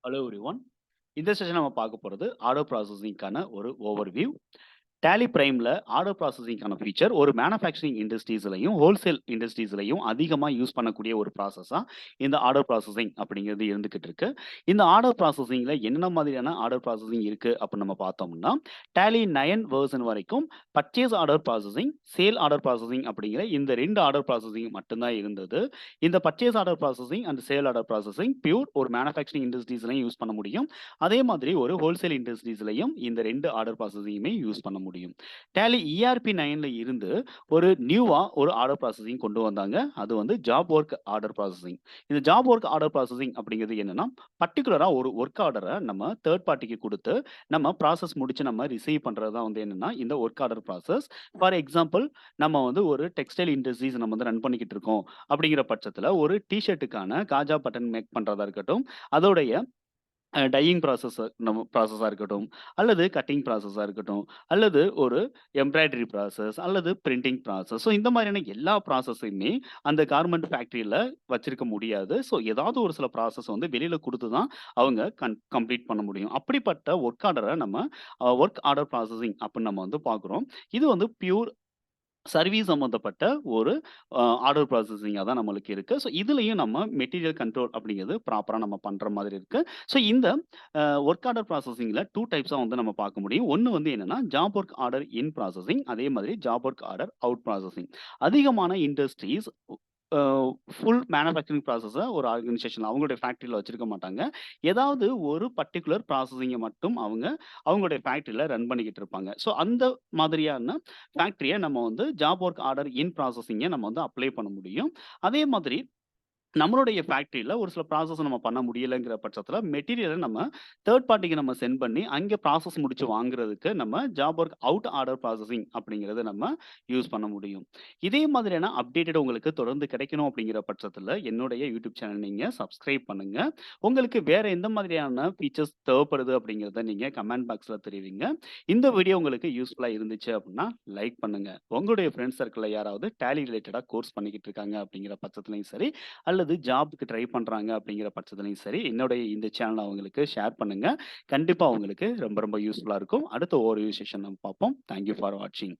Hello everyone. இந்த session நம்ம பார்க்க போறது ஆடோ ப்ராசஸிங்க்கான ஒரு ஓவர்வியூ. டேலி பிரைம்ல ஆடோ ப்ராசஸிங்க்கான ஃபீச்சர் ஒரு மேனுஃபேக்சரிங் இண்டஸ்ட்ரீஸ்லயும், ஹோல்சேல் இண்டஸ்ட்ரீஸ்லயும் அதிகமா யூஸ் பண்ணக்கூடிய ஒரு ப்ராசஸா இந்த ஆடோ ப்ராசஸிங் அப்படிங்கிறது இருந்துகிட்டு இருக்கு. இந்த ஆடோ ப்ராசஸிங்ல என்னென்ன மாதிரியான ஆடோ ப்ராசஸிங் இருக்கு அப்படின்னு நம்ம பார்த்தோம்னா, டேலி 9 வெர்ஷன் வரைக்கும் purchase order processing, sale order processing அப்படிங்கிற இந்த 2 ஆர்டர் ப்ராசஸிங் மட்டும் தான் இருந்தது. இந்த purchase order processing and sale order processing pure ஒரு மேனுஃபேக்சரிங் இண்டஸ்ட்ரீஸ்லயும் யூஸ் பண்ண முடியும். அதே மாதிரி ஒரு ஹோல்சேல் இண்டஸ்ட்ரீஸ்லயும் இந்த 2 ஆர்டர் ப்ராசஸிங்குமே யூஸ் பண்ண முடியும். டேலி இஆர்பி 9ல இருந்து ஒரு நியூவா ஒரு ஆர்டர் ப்ராசஸிங் கொண்டு வந்தாங்க. அது வந்து ஜாப் ஒர்க் ஆர்டர் ப்ராசஸிங். இந்த ஜாப் ஒர்க் ஆர்டர் ப்ராசஸிங் அப்படிங்கிறது என்னன்னா, பர்ட்டிகுலரா ஒரு ஒர்க் ஆர்டர நம்ம தேர்ட் பார்ட்டிக்கு குடுத்து, நம்ம ப்ராசஸ் முடிச்சு நம்ம ரிசீவ் பண்றது தான் வந்து என்னன்னா, இந்த work order process. For example, நம்ம வந்து ஒரு டெக்ஸ்டைல் இண்டஸ்ட்ரீஸ் நம்ம வந்து ரன் பண்ணிக்கிட்டு இருக்கோம். அப்படிங்கிற பட்சத்தில ஒரு டீ ஷர்ட்டுக்கான காஜா பட்டன் மேக் பண்றதா இருக்கட்டும், அதோடைய டையிங் ப்ராசஸா இருக்கட்டும், அல்லது கட்டிங் ப்ராசஸா இருக்கட்டும், அல்லது ஒரு எம்ப்ராய்டரி ப்ராசஸ், அல்லது பிரிண்டிங் ப்ராசஸ். ஸோ இந்த மாதிரியான எல்லா ப்ராசஸையுமே அந்த கார்மெண்ட் ஃபேக்டரியில வச்சிருக்க முடியாது. ஸோ ஏதாவது ஒரு சில ப்ராசஸ் வந்து வெளியில குடுத்து தான் அவங்க கம்ப்ளீட் பண்ண முடியும். அப்படிப்பட்ட ஒர்க் ஆர்டர நம்ம ஒர்க் ஆர்டர் ப்ராசஸிங் அப்படின்னு நம்ம வந்து பார்க்குறோம். இது வந்து பியூர் சர்வீஸ் சம்மந்தப்பட்ட ஒரு ஆர்டர் ப்ராசஸிங்கா தான் நம்மளுக்கு இருக்கு. ஸோ இதுலயும் நம்ம மெட்டீரியல் கண்ட்ரோல் அப்படிங்கிறது ப்ராப்பரா நம்ம பண்ற மாதிரி இருக்கு. ஸோ இந்த ஒர்க் ஆர்டர் ப்ராசஸிங்ல 2 டைப்ஸா வந்து நம்ம பார்க்க முடியும். ஒண்ணு வந்து என்னன்னா, ஜாப் ஒர்க் ஆர்டர் இன் ப்ராசஸிங். அதே மாதிரி job work order out processing. அதிகமான இண்டஸ்ட்ரீஸ் அ ஃபுல் மேனுஃபேக்சரிங் ப்ராசஸ ஒரு ஆர்கனைசேஷன் அவங்களுடைய ஃபேக்டரில வச்சிருக்க மாட்டாங்க. ஏதாவது ஒரு பர்ட்டிகுலர் ப்ராசஸிங்க மட்டும் அவங்க அவங்களுடைய ஃபேக்டரில ரன் பண்ணிக்கிட்டு இருப்பாங்க. ஸோ அந்த மாதிரியான ஃபேக்டரிய நம்ம வந்து ஜாப் ஒர்க் ஆர்டர் இன் ப்ராசஸிங்க நம்ம வந்து அப்ளை பண்ண முடியும். அதே மாதிரி நம்மளுடைய ஃபேக்டரியில ஒரு சில ப்ராசஸ் நம்ம பண்ண முடியலங்கிற பட்சத்தில, மெட்டீரியல நம்ம தேர்ட் பார்ட்டிக்கு நம்ம சென்ட் பண்ணி, அங்கே ப்ராசஸ் முடிச்சு வாங்குறதுக்கு நம்ம job work out order processing அப்படிங்கிறத நம்ம யூஸ் பண்ண முடியும். இதே மாதிரியான அப்டேட்டட் உங்களுக்கு தொடர்ந்து கிடைக்கணும் அப்படிங்கிற பட்சத்தில, என்னுடைய யூடியூப் சேனல் நீங்க சப்ஸ்கிரைப் பண்ணுங்க. உங்களுக்கு வேற எந்த மாதிரியான ஃபீச்சர்ஸ் தேவைப்படுது அப்படிங்கிறத நீங்க கமெண்ட் பாக்ஸ்ல தெரிவிங்க. இந்த வீடியோ உங்களுக்கு யூஸ்ஃபுல்லா இருந்துச்சு அப்படின்னா, லைக் பண்ணுங்க. உங்களுடைய ஃபிரெண்ட்ஸ் சர்க்கிள்ல யாராவது டேலி ரிலேட்டடா கோர்ஸ் பண்ணிக்கிட்டு இருக்காங்க அப்படிங்கிற பட்சத்திலயும் சரி, அல்லது ஜாப்க்கு ட்ரை பண்றாங்க அப்படிங்கிற பட்சத்துலயும் சரி, என்னுடைய இந்த சேனல அவங்களுக்கு ஷேர் பண்ணுங்க. கண்டிப்பா அவங்களுக்கு ரொம்ப ரொம்ப யூஸ்ஃபுல்லா இருக்கும். அடுத்த ஒரு செஷன் நம்ம பார்ப்போம். தேங்க் யூ ஃபார் வாட்சிங்.